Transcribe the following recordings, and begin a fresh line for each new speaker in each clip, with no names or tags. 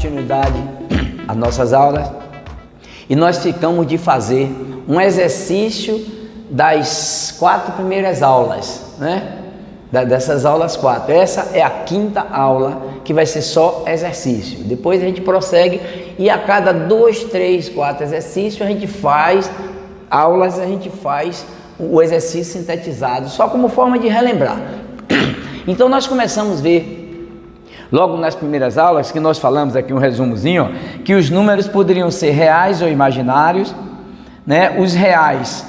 continuidade às nossas aulas e nós ficamos de fazer um exercício das 4 primeiras aulas, né? Dessas aulas 4. Essa é a 5ª aula, que vai ser só exercício. Depois a gente prossegue e a cada 2, 3, 4 exercícios a gente faz aulas, a gente faz o exercício sintetizado, só como forma de relembrar. Então nós começamos a ver logo nas primeiras aulas, que nós falamos aqui um resumozinho, ó, que os números poderiam ser reais ou imaginários, né? Os reais,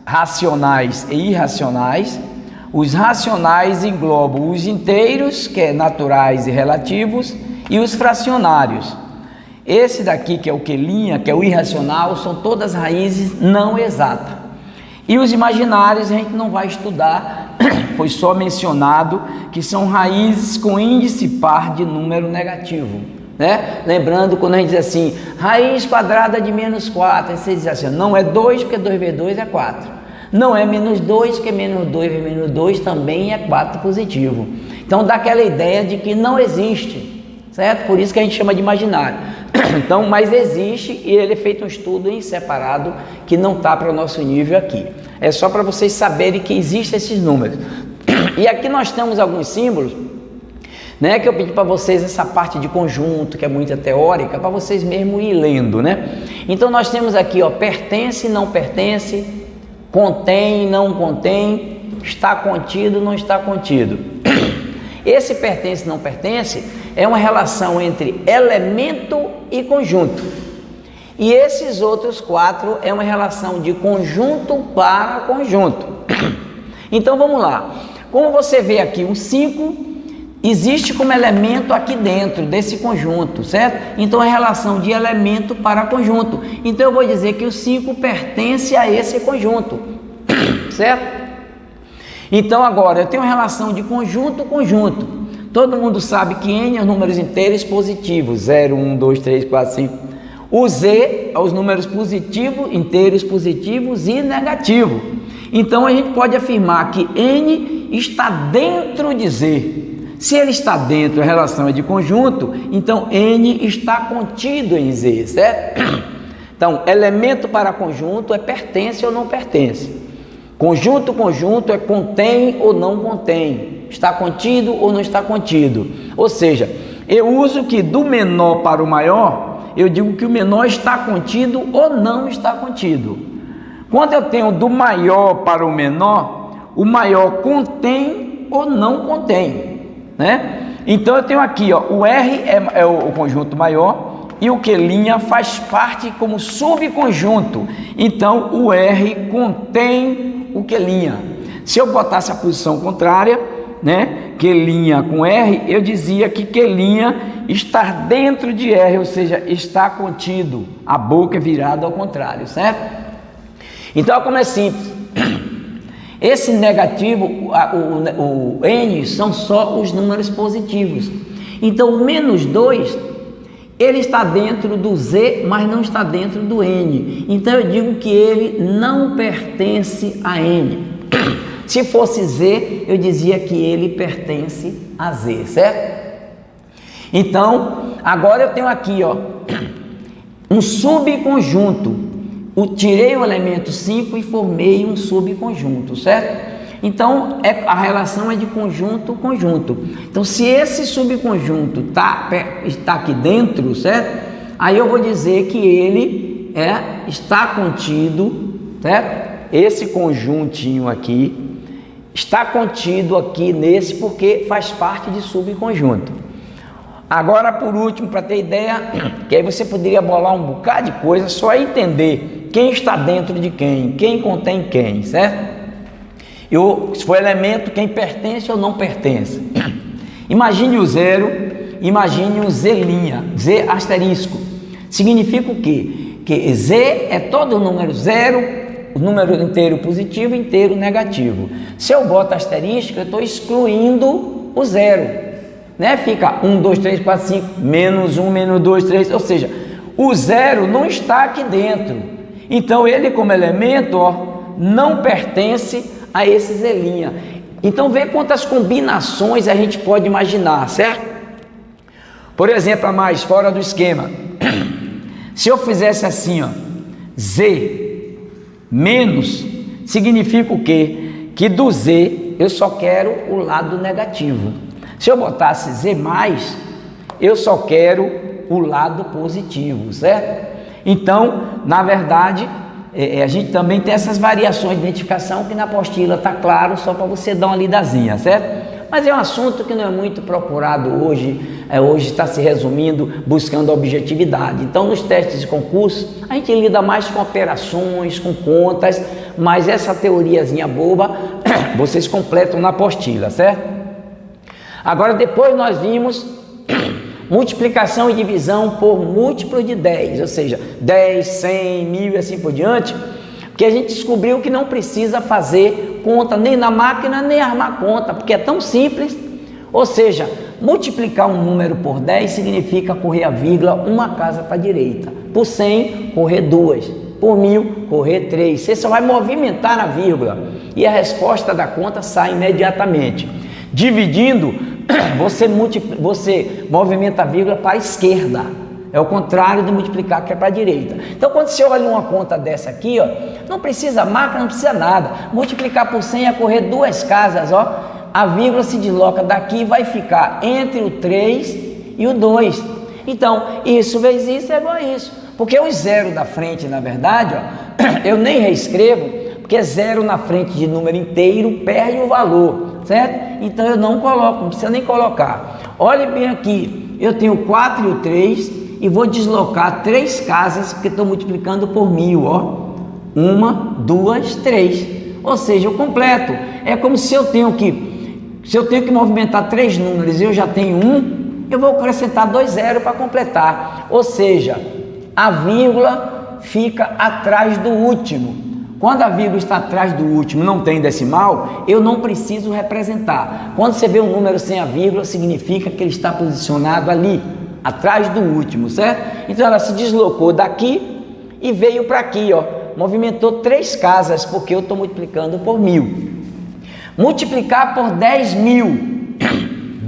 racionais e irracionais. Os racionais englobam os inteiros, que é naturais e relativos, e os fracionários. Esse daqui, que é o quelinha, que é o irracional, são todas raízes não exatas. E os imaginários a gente não vai estudar, foi só mencionado que são raízes com índice par de número negativo, né? Lembrando, quando a gente diz assim, raiz quadrada de menos 4, aí você diz assim, não é 2, porque 2 vezes 2 é 4. Não é menos 2, porque menos 2 vezes menos 2 também é 4 positivo. Então dá aquela ideia de que não existe, certo? Por isso que a gente chama de imaginário. Então, mas existe, e ele é feito um estudo em separado que não está para o nosso nível aqui. É só para vocês saberem que existem esses números. E aqui nós temos alguns símbolos, né, que eu pedi para vocês essa parte de conjunto, que é muito teórica, para vocês mesmo ir lendo, né? Então nós temos aqui, ó, pertence, não pertence, contém, não contém, está contido, não está contido. Esse pertence, não pertence é uma relação entre elemento e conjunto. E esses outros 4 é uma relação de conjunto para conjunto. Então vamos lá. Como você vê aqui, o 5 existe como elemento aqui dentro desse conjunto, certo? Então é relação de elemento para conjunto. Então eu vou dizer que o 5 pertence a esse conjunto, certo? Então agora eu tenho uma relação de conjunto. Todo mundo sabe que N é os números inteiros positivos, 0, 1, 2, 3, 4, 5. O Z é os números positivos, inteiros positivos e negativos. Então a gente pode afirmar que N está dentro de Z. Se ele está dentro, a relação é de conjunto, então N está contido em Z, certo? Então, elemento para conjunto é pertence ou não pertence. Conjunto é contém ou não contém. Está contido ou não está contido. Ou seja, eu uso que do menor para o maior, eu digo que o menor está contido ou não está contido. Quando eu tenho do maior para o maior contém ou não contém, né? Então eu tenho aqui, ó, o R é o conjunto maior e o quelinha faz parte como subconjunto. Então o R contém o quelinha. Se eu botasse a posição contrária, né, quelinha com R, eu dizia que quelinha está dentro de R, ou seja, está contido, a boca é virada ao contrário, certo? Então como é simples, esse negativo, o N são só os números positivos. Então o menos 2, ele está dentro do Z, mas não está dentro do N. Então eu digo que ele não pertence a N. Se fosse Z, eu dizia que ele pertence a Z, certo? Então, agora eu tenho aqui, ó, um subconjunto. Tirei o elemento 5 e formei um subconjunto, certo? Então, a relação é de conjunto. Então, se esse subconjunto está aqui dentro, certo? Aí eu vou dizer que ele está contido, certo? Esse conjuntinho aqui está contido aqui nesse, porque faz parte de subconjunto. Agora, por último, para ter ideia, que aí você poderia bolar um bocado de coisa, só entender quem está dentro de quem contém quem, certo? Se for elemento, quem pertence ou não pertence. Imagine o 0, imagine um Z', Z asterisco. Significa o quê? Que Z é todo número 0, o número inteiro positivo, inteiro negativo. Se eu boto asterisco, eu estou excluindo o 0, né? Fica 1, 2, 3, 4, 5, menos 1, menos 2, 3, ou seja, o 0 não está aqui dentro. Então ele como elemento, ó, não pertence a esse Z'. Então vê quantas combinações a gente pode imaginar, certo? Por exemplo, a mais fora do esquema. Se eu fizesse assim, ó, Z menos, significa o quê? Que do Z eu só quero o lado negativo. Se eu botasse Z mais, eu só quero o lado positivo, certo? Então, na verdade, a gente também tem essas variações de identificação que na apostila está claro, só para você dar uma lidazinha, certo? Mas é um assunto que não é muito procurado hoje, hoje está se resumindo, buscando a objetividade. Então, nos testes de concurso, a gente lida mais com operações, com contas, mas essa teoriazinha boba, vocês completam na apostila, certo? Agora, depois nós vimos multiplicação e divisão por múltiplo de 10, ou seja, 10, 100, 1000 e assim por diante, porque a gente descobriu que não precisa fazer conta nem na máquina, nem armar conta, porque é tão simples. Ou seja, multiplicar um número por 10 significa correr a vírgula uma casa para a direita, por 100, correr 2, por 1000, correr 3. Você só vai movimentar a vírgula e a resposta da conta sai imediatamente. Dividindo, você movimenta a vírgula para a esquerda. É o contrário de multiplicar, que é para a direita. Então, quando você olha uma conta dessa aqui, ó, não precisa máquina, não precisa nada. Multiplicar por 100 é correr 2 casas, ó. A vírgula se desloca daqui e vai ficar entre o 3 e o 2. Então, isso vezes isso é igual a isso. Porque o zero da frente, na verdade, ó, eu nem reescrevo, porque zero na frente de número inteiro perde o valor, certo? Então, eu não coloco, não precisa nem colocar. Olhe bem aqui, eu tenho 4 e o 3... e vou deslocar 3 casas, porque estou multiplicando por 1000, ó. 1, 2, 3. Ou seja, eu completo. É como se eu tenho que movimentar 3 números e eu já tenho 1, eu vou acrescentar 2 zeros para completar. Ou seja, a vírgula fica atrás do último. Quando a vírgula está atrás do último, não tem decimal, eu não preciso representar. Quando você vê um número sem a vírgula, significa que ele está posicionado ali, atrás do último, certo? Então ela se deslocou daqui e veio para aqui, ó. Movimentou 3 casas, porque eu estou multiplicando por 1000. Multiplicar por 10.000.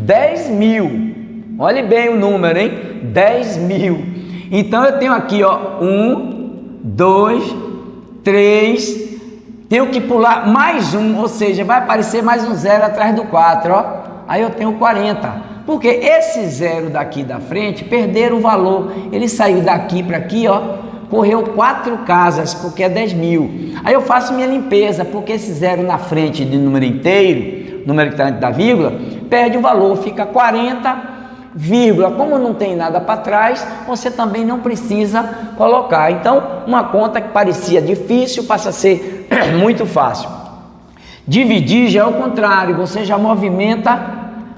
10.000. Olhe bem o número, hein? 10.000. Então eu tenho aqui, ó, 1, 2, 3. Tenho que pular mais um, ou seja, vai aparecer mais um zero atrás do 4, ó. Aí eu tenho 40. Porque esse zero daqui da frente perderam o valor. Ele saiu daqui para aqui, ó, correu 4 casas, porque é 10.000. Aí eu faço minha limpeza, porque esse zero na frente de número inteiro, número que está antes da vírgula, perde o valor, fica 40, vírgula. Como não tem nada para trás, você também não precisa colocar. Então, uma conta que parecia difícil passa a ser muito fácil. Dividir já é o contrário, você já movimenta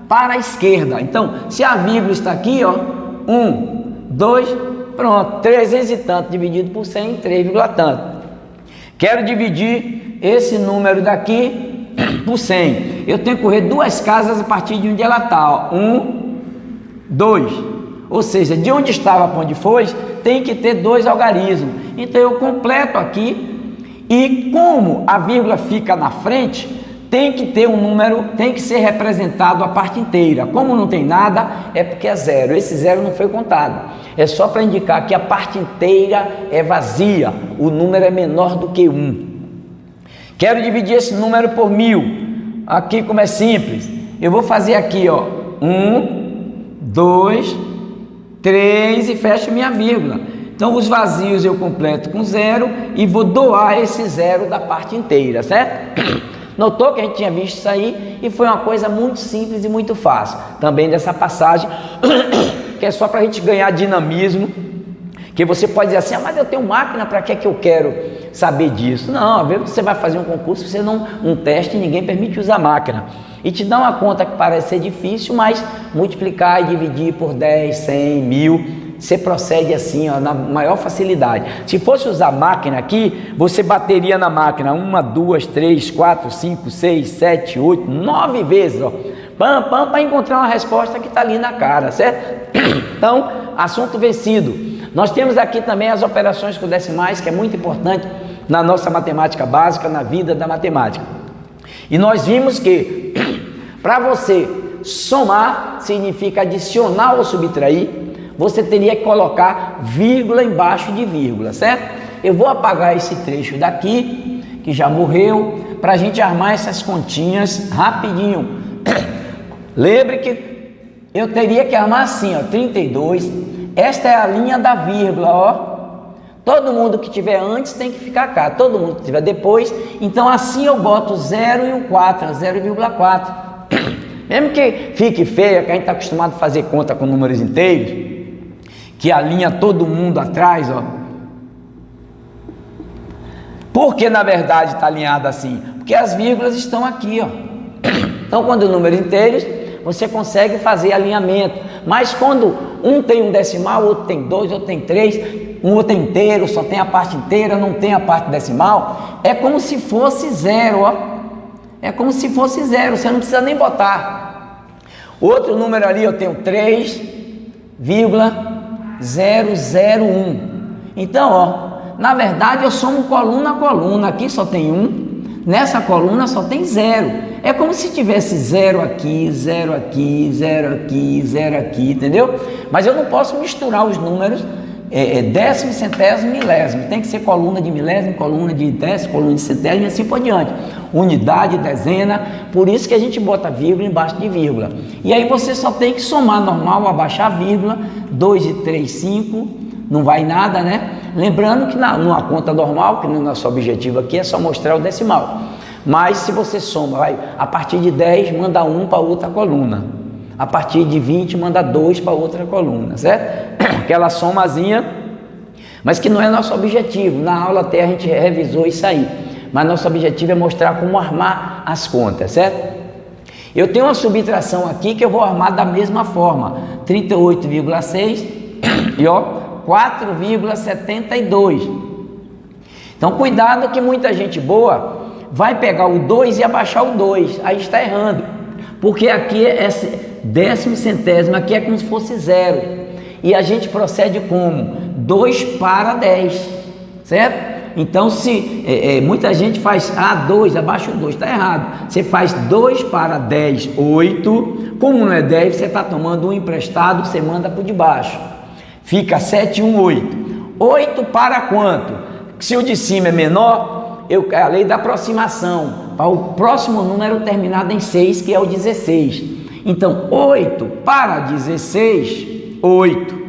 para a esquerda. Então, se a vírgula está aqui, ó, 1, 2, pronto, 300 e tanto dividido por 100, 3, tanto. Quero dividir esse número daqui por 100. Eu tenho que correr 2 casas a partir de onde ela está, ó, 1, 2. Ou seja, de onde estava para onde foi, tem que ter 2 algarismos. Então, eu completo aqui e como a vírgula fica na frente, tem que ter um número, tem que ser representado a parte inteira. Como não tem nada, é porque é zero. Esse zero não foi contado. É só para indicar que a parte inteira é vazia. O número é menor do que 1. Quero dividir esse número por 1000. Aqui como é simples. Eu vou fazer aqui, ó, 1, 2, 3 e fecho minha vírgula. Então os vazios eu completo com 0 e vou doar esse 0 da parte inteira, certo? Notou que a gente tinha visto isso aí e foi uma coisa muito simples e muito fácil. Também dessa passagem, que é só para a gente ganhar dinamismo, que você pode dizer assim, mas eu tenho máquina, para que eu quero saber disso? Não, às vezes você vai fazer um concurso, você não, um teste, ninguém permite usar máquina. E te dá uma conta que parece ser difícil, mas multiplicar e dividir por 10, 100, 1000... você procede assim, ó, na maior facilidade. Se fosse usar máquina aqui, você bateria na máquina 1, 2, 3, 4, 5, 6, 7, 8, 9 vezes, ó, para encontrar uma resposta que está ali na cara, certo? Então, assunto vencido. Nós temos aqui também as operações com decimais, que é muito importante na nossa matemática básica, na vida da matemática. E nós vimos que para você somar significa adicionar ou subtrair, você teria que colocar vírgula embaixo de vírgula, certo? Eu vou apagar esse trecho daqui, que já morreu, para a gente armar essas continhas rapidinho. Lembre que eu teria que armar assim, ó, 32, esta é a linha da vírgula, ó. Todo mundo que tiver antes tem que ficar cá, todo mundo que tiver depois, então assim eu boto o 0 e o 4, 0,4. Mesmo que fique feia, que a gente está acostumado a fazer conta com números inteiros, que alinha todo mundo atrás, ó. Por que na verdade está alinhado assim? Porque as vírgulas estão aqui, ó. Então quando números inteiros, você consegue fazer alinhamento, mas quando um tem um decimal, outro tem 2, outro tem 3, um outro é inteiro, só tem a parte inteira, não tem a parte decimal, é como se fosse zero, ó. É como se fosse zero, você não precisa nem botar. Outro número ali eu tenho 3,001. Então, ó, na verdade eu somo coluna a coluna, aqui só tem 1, nessa coluna só tem 0. É como se tivesse 0 aqui, 0 aqui, 0 aqui, 0 aqui, entendeu? Mas eu não posso misturar os números décimo, centésimo, milésimo. Tem que ser coluna de milésimo, coluna de décimo, coluna de centésimo e assim por diante. Unidade, dezena, por isso que a gente bota vírgula embaixo de vírgula. E aí você só tem que somar normal, abaixar a vírgula, 2 e 3, 5, não vai nada, né? Lembrando que numa conta normal, que no nosso objetivo aqui é só mostrar o decimal. Mas se você soma, vai, a partir de 10, manda 1 para outra coluna. A partir de 20, manda 2 para outra coluna, certo? Aquela somazinha, mas que não é nosso objetivo. Na aula até a gente revisou isso aí. Mas nosso objetivo é mostrar como armar as contas, certo? Eu tenho uma subtração aqui que eu vou armar da mesma forma. 38,6 e ó, 4,72. Então cuidado que muita gente boa vai pegar o 2 e abaixar o 2. Aí está errando. Porque aqui esse décimo, centésimo, aqui é como se fosse 0. E a gente procede como? 2 para 10, certo? Então, se muita gente faz 2, abaixo o 2, está errado. Você faz 2 para 10, 8. Como não é 10, você está tomando um emprestado, você manda por debaixo. Fica 7, 1, 8. 8 para quanto? Se o de cima é menor, a lei da aproximação. Para o próximo número terminado em 6, que é o 16. Então, 8 para 16... 8.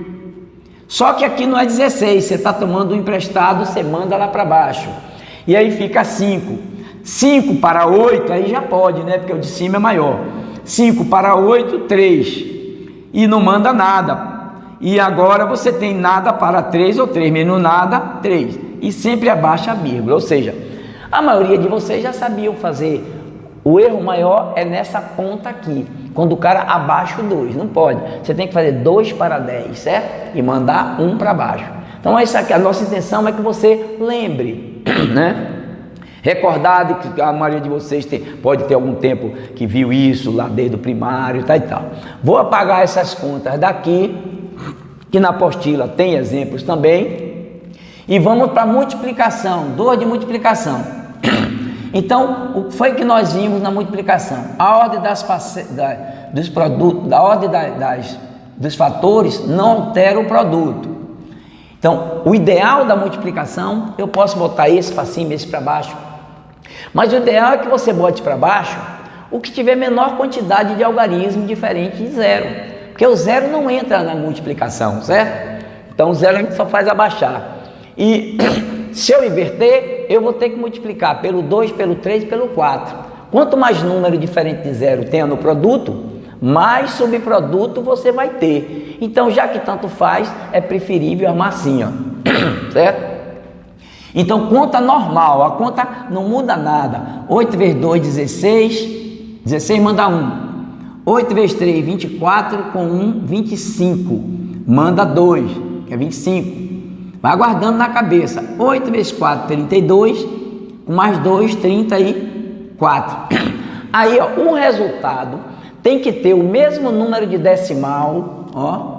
Só que aqui não é 16, você está tomando um emprestado, você manda lá para baixo. E aí fica 5. 5 para 8, aí já pode, né? Porque o de cima é maior. 5 para 8, 3. E não manda nada. E agora você tem nada para 3 ou 3 menos nada, 3. E sempre abaixa a vírgula. Ou seja, a maioria de vocês já sabiam fazer. O erro maior é nessa ponta aqui, quando o cara abaixa o 2, não pode. Você tem que fazer 2 para 10, certo? E mandar 1 para baixo. Então essa aqui, a nossa intenção é que você lembre, né? Recordado que a maioria de vocês pode ter algum tempo que viu isso lá desde o primário, tal e tal. Vou apagar essas contas daqui, que na apostila tem exemplos também. E vamos para a multiplicação, 2 de multiplicação. Então, o que foi que nós vimos na multiplicação? A ordem dos produtos, da ordem dos fatores não altera o produto. Então, o ideal da multiplicação, eu posso botar esse para cima, esse para baixo. Mas o ideal é que você bote para baixo o que tiver menor quantidade de algarismo diferente de 0. Porque o 0 não entra na multiplicação, certo? Então, o 0 a gente só faz abaixar. E se eu inverter, eu vou ter que multiplicar pelo 2, pelo 3, pelo 4. Quanto mais número diferente de 0 tenha no produto, mais subproduto você vai ter. Então, já que tanto faz, é preferível armar assim, ó. Certo? Então, conta normal, a conta não muda nada. 8 vezes 2, 16. 16 manda 1. 8 vezes 3, 24. Com 1, 25. Manda 2, que é 25. Vai guardando na cabeça. 8 vezes 4, 32. Com mais 2, 34. Aí, ó, o resultado tem que ter o mesmo número de decimal, ó.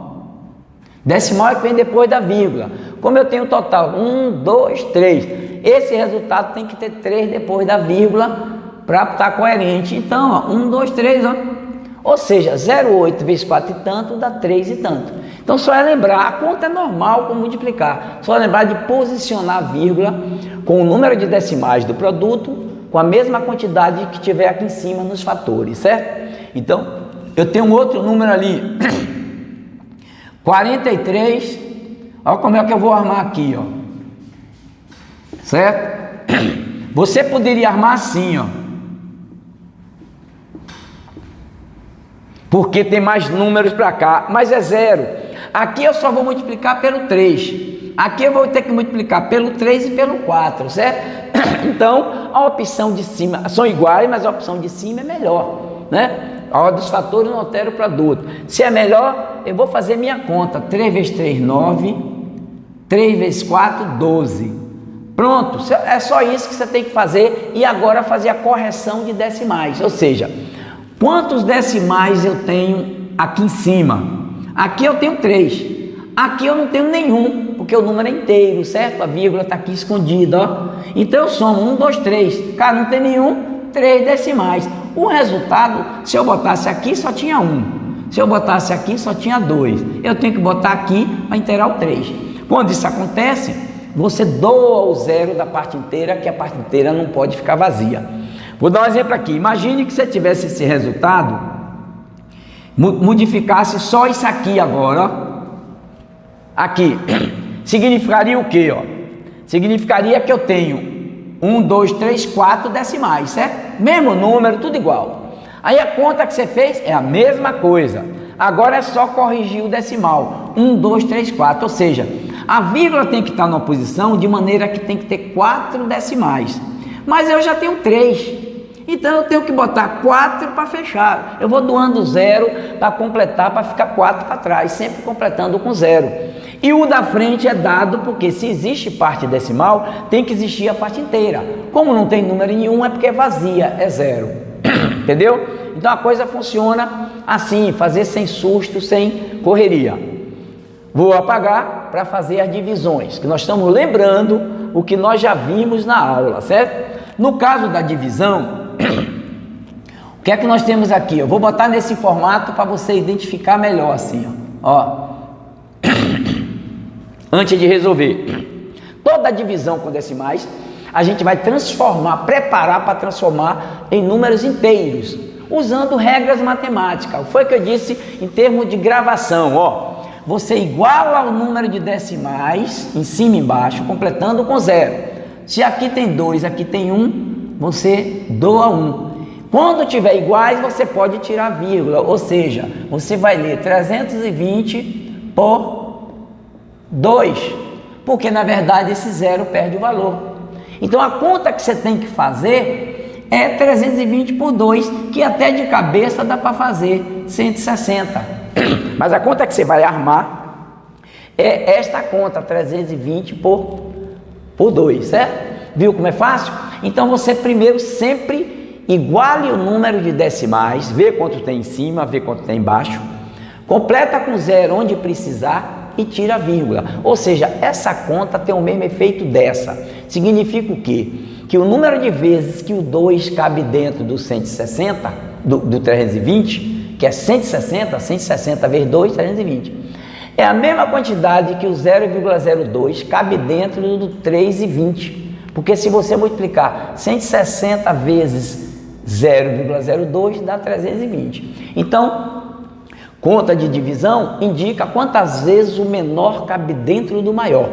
Decimal é que vem depois da vírgula. Como eu tenho total 1, 2, 3. Esse resultado tem que ter 3 depois da vírgula para estar coerente. Então, ó, 1, 2, 3, ó. Ou seja, 0,8 vezes 4 e tanto dá 3 e tanto. Então só é lembrar, a conta é normal como multiplicar. Só é lembrar de posicionar a vírgula com o número de decimais do produto com a mesma quantidade que tiver aqui em cima nos fatores, certo? Então, eu tenho um outro número ali, 43, olha como é que eu vou armar aqui, ó. Certo? Você poderia armar assim, ó. Porque tem mais números para cá, mas é 0. Aqui eu só vou multiplicar pelo 3. Aqui eu vou ter que multiplicar pelo 3 e pelo 4, certo? Então, a opção de cima, são iguais, mas a opção de cima é melhor, né? A ordem dos fatores não altera o produto. Se é melhor, eu vou fazer minha conta. 3 vezes 3, 9. 3 vezes 4, 12. Pronto, é só isso que você tem que fazer. E agora fazer a correção de decimais. Ou seja, quantos decimais eu tenho aqui em cima? Aqui eu tenho 3. Aqui eu não tenho nenhum, porque o número é inteiro, certo? A vírgula está aqui escondida, ó. Então eu somo 1, 2, 3. Cara, não tem nenhum, 3 decimais. O resultado, se eu botasse aqui, só tinha 1. Se eu botasse aqui, só tinha 2. Eu tenho que botar aqui para inteirar o 3. Quando isso acontece, você doa o 0 da parte inteira, que a parte inteira não pode ficar vazia. Vou dar um exemplo aqui. Imagine que você tivesse esse resultado, modificasse só isso aqui agora, ó. Aqui, significaria o quê, ó? Significaria que eu tenho 1, 2, 3, 4 decimais, certo? Mesmo número, tudo igual. Aí a conta que você fez é a mesma coisa. Agora é só corrigir o decimal. 1, 2, 3, 4. Ou seja, a vírgula tem que estar numa posição de maneira que tem que ter 4 decimais. Mas eu já tenho 3. Então eu tenho que botar 4 para fechar. Eu vou doando 0 para completar, para ficar 4 para trás, sempre completando com 0. E o da frente é dado porque se existe parte decimal, tem que existir a parte inteira. Como não tem número nenhum, é porque é vazia, é 0. Entendeu? Então a coisa funciona assim, fazer sem susto, sem correria. Vou apagar para fazer as divisões, que nós estamos lembrando o que nós já vimos na aula, certo? No caso da divisão, o que é que nós temos aqui? Eu vou botar nesse formato para você identificar melhor assim, ó. Antes de resolver toda a divisão com decimais, a gente vai transformar, preparar para transformar em números inteiros, usando regras matemáticas. Foi o que eu disse em termos de gravação, ó. Você iguala o número de decimais em cima e embaixo, completando com 0. Se aqui tem 2, aqui tem 1, você doa 1. Quando tiver iguais, você pode tirar vírgula, ou seja, você vai ler 320 por 2, porque na verdade esse 0 perde o valor. Então a conta que você tem que fazer é 320 por 2, que até de cabeça dá para fazer 160. Mas a conta que você vai armar é esta conta, 320 por 2, certo? Viu como é fácil? Então você primeiro sempre iguale o número de decimais, vê quanto tem em cima, vê quanto tem embaixo, completa com 0 onde precisar e tira a vírgula. Ou seja, essa conta tem o mesmo efeito dessa. Significa o quê? Que o número de vezes que o 2 cabe dentro do 160, do 320, que é 160, 160 vezes 2, 320. É a mesma quantidade que o 0,02 cabe dentro do 3,20. Porque se você multiplicar 160 vezes 0,02 dá 320. Então, conta de divisão indica quantas vezes o menor cabe dentro do maior.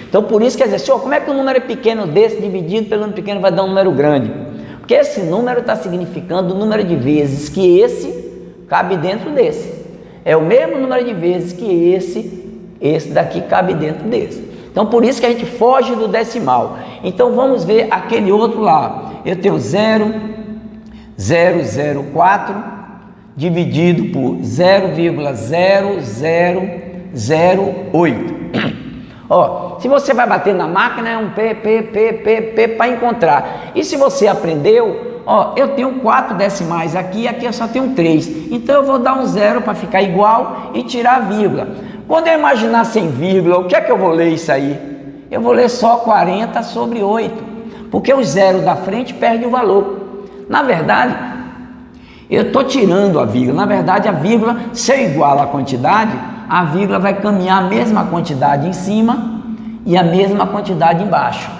Então, por isso quer dizer, senhor, como é que um número pequeno desse dividido pelo número pequeno vai dar um número grande? Porque esse número está significando o número de vezes que esse cabe dentro desse. É o mesmo número de vezes que esse daqui cabe dentro desse. Então, por isso que a gente foge do decimal. Então, vamos ver aquele outro lá. Eu tenho 0,004 dividido por 0,0008. Ó, se você vai bater na máquina, é um P para encontrar. E se você aprendeu, ó, eu tenho 4 decimais aqui, aqui eu só tenho 3. Então, eu vou dar um 0 para ficar igual e tirar a vírgula. Quando eu imaginar sem vírgula, o que é que eu vou ler isso aí? Eu vou ler só 40 sobre 8, porque o 0 da frente perde o valor. Na verdade, Eu estou tirando a vírgula. Na verdade, a vírgula, se eu igualo a quantidade, a vírgula vai caminhar a mesma quantidade em cima e a mesma quantidade embaixo.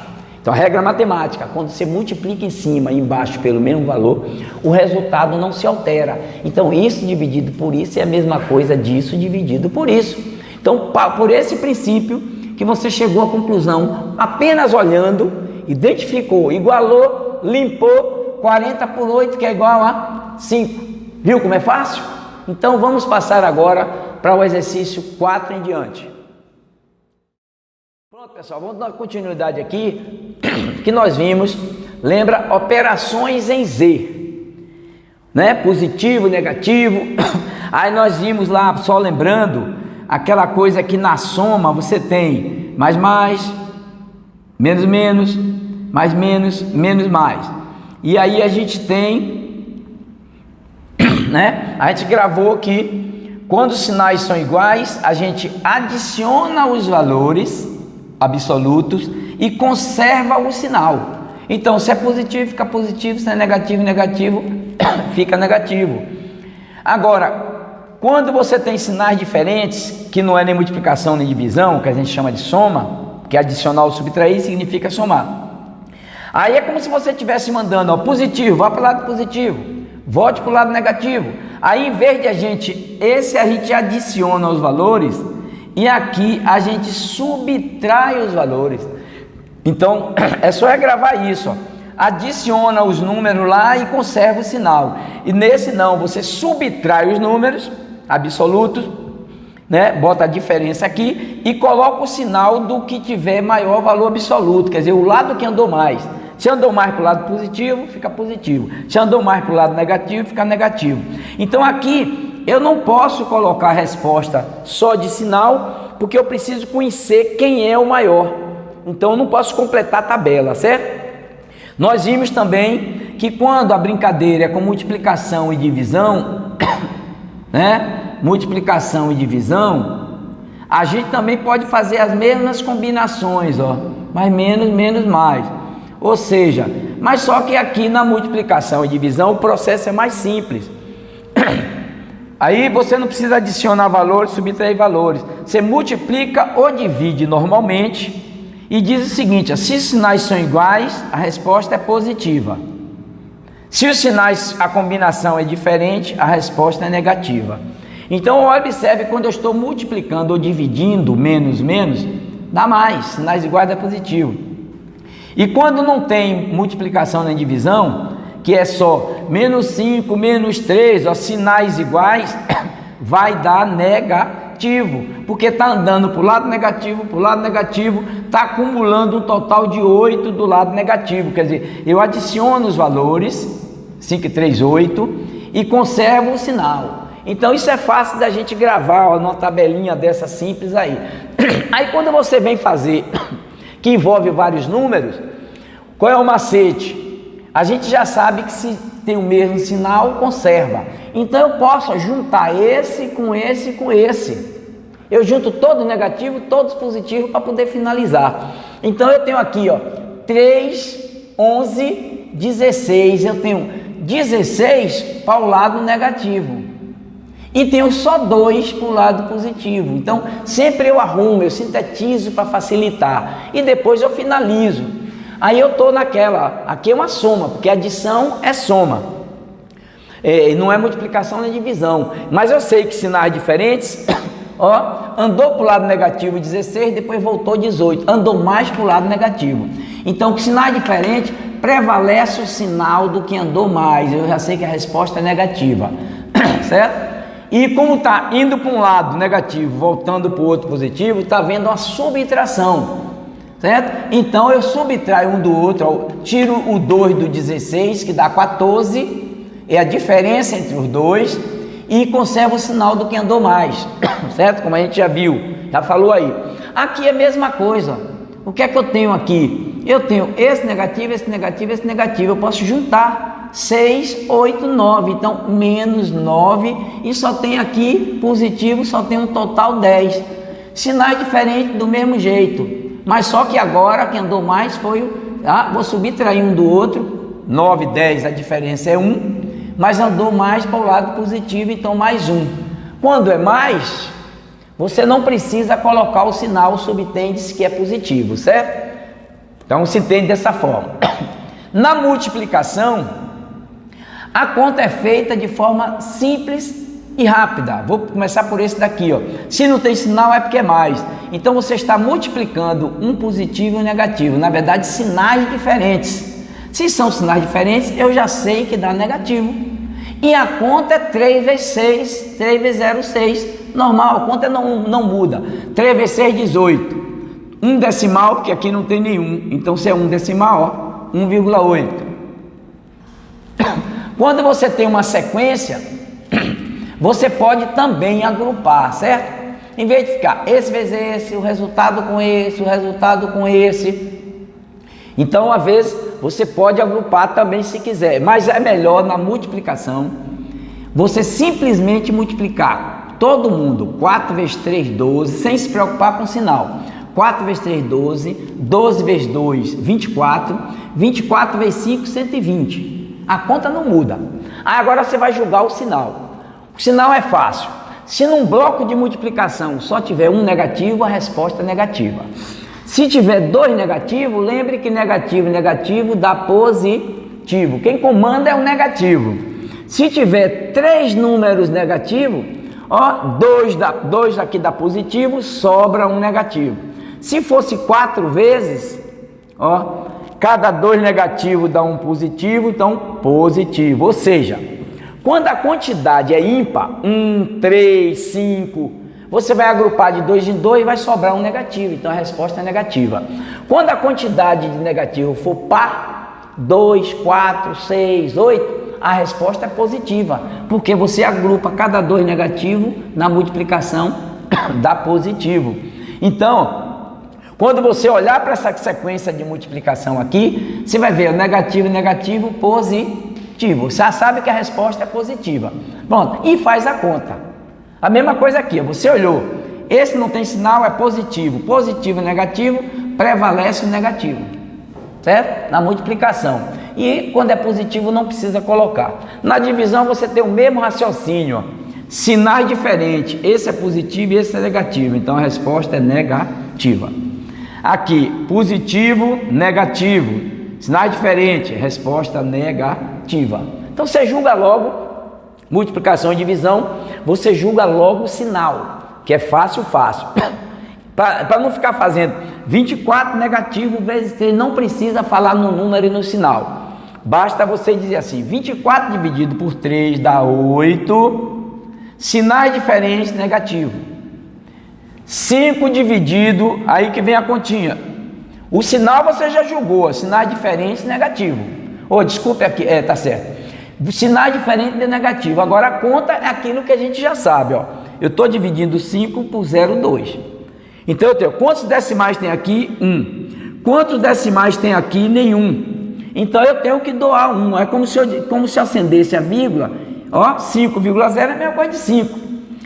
Então, a regra matemática, quando você multiplica em cima e embaixo pelo mesmo valor, o resultado não se altera. Então, isso dividido por isso é a mesma coisa disso dividido por isso. Então, por esse princípio que você chegou à conclusão, apenas olhando, identificou, igualou, limpou, 40 por 8, que é igual a 5. Viu como é fácil? Então, vamos passar agora para o exercício 4 em diante. Pronto, pessoal, vamos dar continuidade aqui, que nós vimos, lembra, operações em Z, né? Positivo, negativo. Aí nós vimos lá, só lembrando, aquela coisa que na soma você tem mais, menos, menos, mais, menos, menos, mais. E aí a gente tem, né? A gente gravou que quando os sinais são iguais, a gente adiciona os valores absolutos e conserva o sinal. Então, se é positivo, fica positivo, se é negativo, negativo, fica negativo. Agora, quando você tem sinais diferentes, que não é nem multiplicação nem divisão, que a gente chama de soma, que adicionar ou subtrair significa somar. Aí é como se você estivesse mandando, ó, positivo, vá para o lado positivo, volte para o lado negativo. Aí, em vez de a gente adiciona os valores, e aqui a gente subtrai os valores. Então, é só gravar isso, ó. Adiciona os números lá e conserva o sinal. E nesse não, você subtrai os números absolutos, né? Bota a diferença aqui e coloca o sinal do que tiver maior valor absoluto, quer dizer, o lado que andou mais. Se andou mais para o lado positivo, fica positivo. Se andou mais para o lado negativo, fica negativo. Então aqui eu não posso colocar a resposta só de sinal, porque eu preciso conhecer quem é o maior. Então eu não posso completar a tabela, certo? Nós vimos também que quando a brincadeira é com multiplicação e divisão, né? Multiplicação e divisão, a gente também pode fazer as mesmas combinações, ó, mais, menos, menos, mais. Ou seja, mas só que aqui na multiplicação e divisão o processo é mais simples. Aí você não precisa adicionar valores, subtrair valores. Você multiplica ou divide normalmente e diz o seguinte: se os sinais são iguais, a resposta é positiva. Se os sinais, a combinação é diferente, a resposta é negativa. Então observe, quando eu estou multiplicando ou dividindo menos, menos, dá mais, sinais iguais é positivo. E quando não tem multiplicação nem divisão, que é só menos 5, menos 3, ó, sinais iguais, vai dar negativo, porque está andando para o lado negativo, está acumulando um total de 8 do lado negativo, quer dizer, eu adiciono os valores, 5 e 3, 8, e conservo o sinal. Então isso é fácil da gente gravar, ó, numa tabelinha dessa simples aí. Aí quando você vem fazer, que envolve vários números, qual é o macete? A gente já sabe que se tem o mesmo sinal, conserva. Então eu posso juntar esse com esse com esse. Eu junto todos negativos, todos positivos para poder finalizar. Então eu tenho aqui, ó, 3, 11, 16. Eu tenho 16 para o lado negativo. E tenho só 2 para o lado positivo. Então sempre eu arrumo, eu sintetizo para facilitar. E depois eu finalizo. Aí eu estou naquela, aqui é uma soma, porque adição é soma, não é multiplicação nem divisão, mas eu sei que sinais diferentes, ó, andou para o lado negativo 16, depois voltou 18, andou mais para o lado negativo. Então, com sinais diferentes, prevalece o sinal do que andou mais, eu já sei que a resposta é negativa, certo? E como está indo para um lado negativo, voltando para o outro positivo, está havendo uma subtração. Certo? Então eu subtraio um do outro, tiro o 2 do 16, que dá 14, é a diferença entre os dois, e conservo o sinal do que andou mais, certo? Como a gente já viu, já falou aí. Aqui é a mesma coisa. O que é que eu tenho aqui? Eu tenho esse negativo, esse negativo, esse negativo. Eu posso juntar 6, 8, 9. Então, menos 9, e só tem aqui positivo, só tem um total 10. Sinais diferentes do mesmo jeito. Mas só que agora quem andou mais foi vou subtrair um do outro, 9, 10, a diferença é 1, mas andou mais para o lado positivo, então mais 1. Quando é mais, você não precisa colocar o sinal, subtende-se que é positivo, certo? Então se entende dessa forma. Na multiplicação, a conta é feita de forma simples e rápida. Vou começar por esse daqui, ó. Se não tem sinal é porque é mais. Então você está multiplicando um positivo e um negativo. Na verdade, sinais diferentes. Se são sinais diferentes, eu já sei que dá negativo. E a conta é 3 vezes 6, 3 vezes 0, 6. Normal, a conta não muda. 3 vezes 6, 18. Um decimal, porque aqui não tem nenhum. Então se é um decimal, ó, 1,8. Quando você tem uma sequência, você pode também agrupar, certo? Em vez de ficar esse vezes esse, o resultado com esse, o resultado com esse. Então, às vezes, você pode agrupar também se quiser, mas é melhor na multiplicação você simplesmente multiplicar todo mundo. 4 vezes 3, 12, sem se preocupar com o sinal. 4 vezes 3, 12, 12 vezes 2, 24, 24 vezes 5, 120. A conta não muda. Aí agora você vai julgar o sinal. O sinal é fácil. Se num bloco de multiplicação só tiver um negativo, a resposta é negativa. Se tiver 2 negativos, lembre que negativo e negativo dá positivo. Quem comanda é o negativo. Se tiver 3 números negativos, ó, 2 aqui dá positivo, sobra um negativo. Se fosse 4 vezes, ó, cada 2 negativo dá um positivo, então positivo. Ou seja, quando a quantidade é ímpar, 1, 3, 5, você vai agrupar de 2 em 2 e vai sobrar um negativo, então a resposta é negativa. Quando a quantidade de negativo for par, 2, 4, 6, 8, a resposta é positiva, porque você agrupa cada 2 negativo na multiplicação dá positivo. Então, quando você olhar para essa sequência de multiplicação aqui, você vai ver negativo, negativo, positivo. Você já sabe que a resposta é positiva. Pronto, e faz a conta. A mesma coisa aqui, você olhou, esse não tem sinal, é positivo. Positivo e negativo, prevalece o negativo, certo? Na multiplicação. E quando é positivo não precisa colocar. Na divisão você tem o mesmo raciocínio, ó. Sinais diferentes, esse é positivo e esse é negativo, então a resposta é negativa. Aqui, positivo, negativo, sinais diferentes, resposta negativa. Então você julga logo, multiplicação e divisão, você julga logo o sinal, que é fácil. Para não ficar fazendo 24 negativo vezes 3, não precisa falar no número e no sinal. Basta você dizer assim, 24 dividido por 3 dá 8, sinais diferentes, negativo. 5 dividido, aí que vem a continha. O sinal você já julgou, sinais diferentes, negativo. Desculpe aqui, tá certo. Sinais diferentes de negativo. Agora a conta é aquilo que a gente já sabe, ó. Eu estou dividindo 5 por 0,2. Então eu tenho, quantos decimais tem aqui? 1. Quantos decimais tem aqui? Nenhum. Então eu tenho que doar 1. É como se eu acendesse a vírgula, ó, 5,0 é a mesma coisa de 5.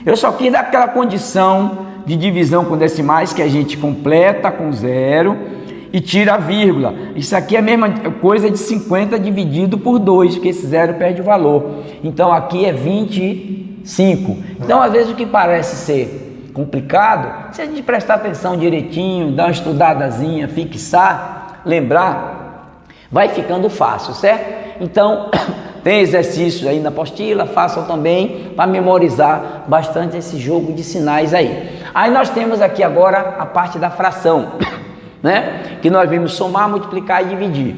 Eu só quis dar aquela condição de divisão com decimais que a gente completa com 0 e tira a vírgula. Isso aqui é a mesma coisa de 50 dividido por 2, porque esse 0 perde o valor. Então aqui é 25. Então às vezes o que parece ser complicado, se a gente prestar atenção direitinho, dar uma estudadazinha, fixar, lembrar, vai ficando fácil, certo? Então tem exercícios aí na apostila, façam também para memorizar bastante esse jogo de sinais aí. Aí nós temos aqui agora a parte da fração, né? Que nós vimos somar, multiplicar e dividir.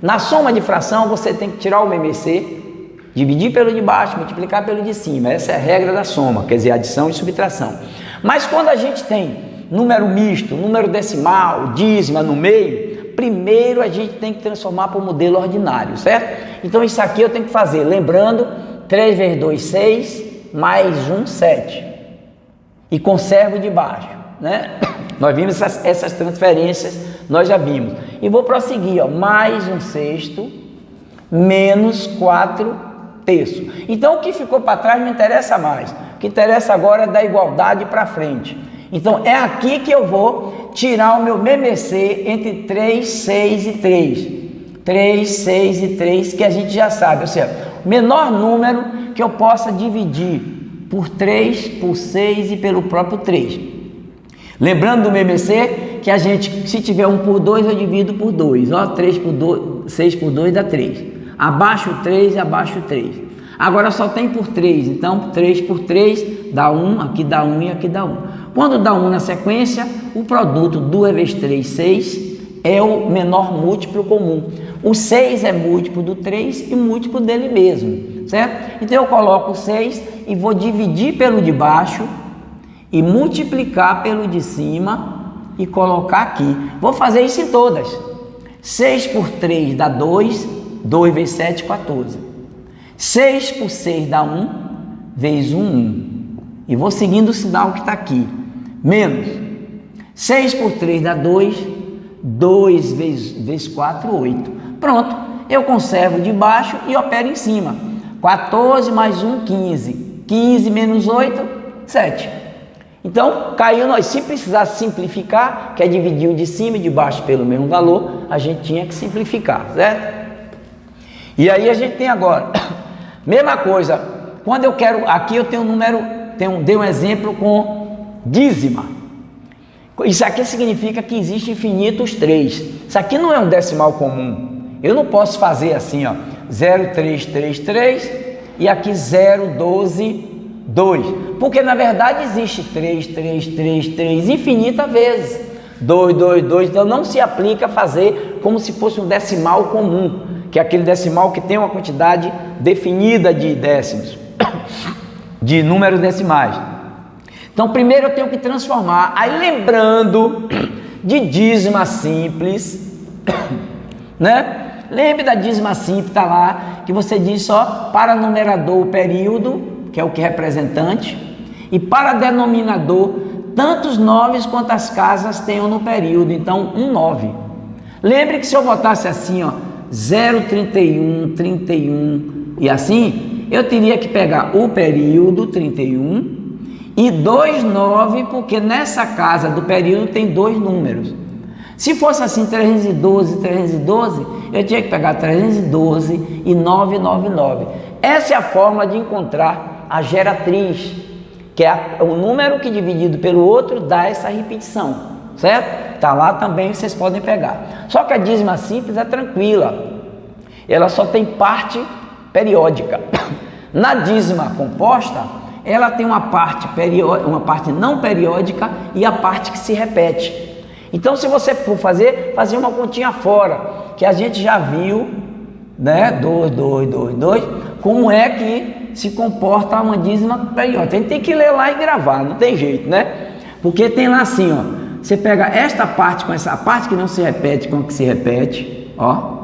Na soma de fração você tem que tirar o MMC, dividir pelo de baixo, multiplicar pelo de cima. Essa é a regra da soma, quer dizer, adição e subtração. Mas quando a gente tem número misto, número decimal, dízima no meio, primeiro a gente tem que transformar para o modelo ordinário, certo? Então isso aqui eu tenho que fazer, lembrando, 3 vezes 2, 6, mais 1, 7. E conservo de baixo, né? Nós vimos essas transferências, nós já vimos. E vou prosseguir, ó, mais 1 sexto, menos 4 terços. Então o que ficou para trás não interessa mais. O que interessa agora é da igualdade para frente. Então é aqui que eu vou tirar o meu MMC entre 3, 6 e 3. 3, 6 e 3, que a gente já sabe. Ou seja, menor número que eu possa dividir por 3, por 6 e pelo próprio 3. Lembrando do MMC que a gente, se tiver 1 por 2, eu divido por 2. Ó, 3 por 2, 6 por 2 dá 3. Abaixo 3 e abaixo 3. Agora só tem por 3, então 3 por 3 dá 1, aqui dá 1 e aqui dá 1. Quando dá 1 na sequência, o produto 2 vezes 3, 6, é o menor múltiplo comum. O 6 é múltiplo do 3 e múltiplo dele mesmo, certo? Então eu coloco o 6 e vou dividir pelo de baixo e multiplicar pelo de cima e colocar aqui. Vou fazer isso em todas. 6 por 3 dá 2, 2 vezes 7, 14. 6 por 6 dá 1, vezes 1, 1. E vou seguindo o sinal que está aqui. Menos 6 por 3 dá 2, 2 vezes 4, 8. Pronto, eu conservo de baixo e opero em cima. 14 mais 1, 15. 15 menos 8, 7. Então, caiu nós. Se precisar simplificar, que é dividir o de cima e de baixo pelo mesmo valor, a gente tinha que simplificar, certo? E aí a gente tem agora, mesma coisa, quando eu quero, aqui eu tenho um número, dei um exemplo com dízima. Isso aqui significa que existe infinitos 3. Isso aqui não é um decimal comum. Eu não posso fazer assim, ó, 0,333 e aqui 0,12,2. Porque na verdade existe 3, 3, 3, 3 infinitas vezes. 2, 2, 2. Então não se aplica fazer como se fosse um decimal comum, que é aquele decimal que tem uma quantidade definida de décimos, de números decimais. Então, primeiro eu tenho que transformar. Aí, lembrando de dízima simples, né? Lembre da dízima simples, está lá, que você diz só para numerador o período, que é o que é representante, e para denominador, tantos noves quantas casas tenham no período. Então, 9. Lembre que se eu botasse assim, ó, 0,31, 31 e assim, eu teria que pegar o período 31 e 2,9, porque nessa casa do período tem 2 números. Se fosse assim 312, 312, eu tinha que pegar 312 e 999. Essa é a forma de encontrar a geratriz, que é o número que dividido pelo outro dá essa repetição, certo? Tá lá também, vocês podem pegar. Só que a dízima simples é tranquila, ela só tem parte periódica. Na dízima composta, ela tem uma parte não periódica e a parte que se repete. Então, se você for fazer uma continha fora, que a gente já viu, né? 2, 2, 2, 2, como é que se comporta uma dízima periódica. A gente tem que ler lá e gravar, não tem jeito, né? Porque tem lá assim, ó, você pega esta parte com essa parte que não se repete com a que se repete, ó.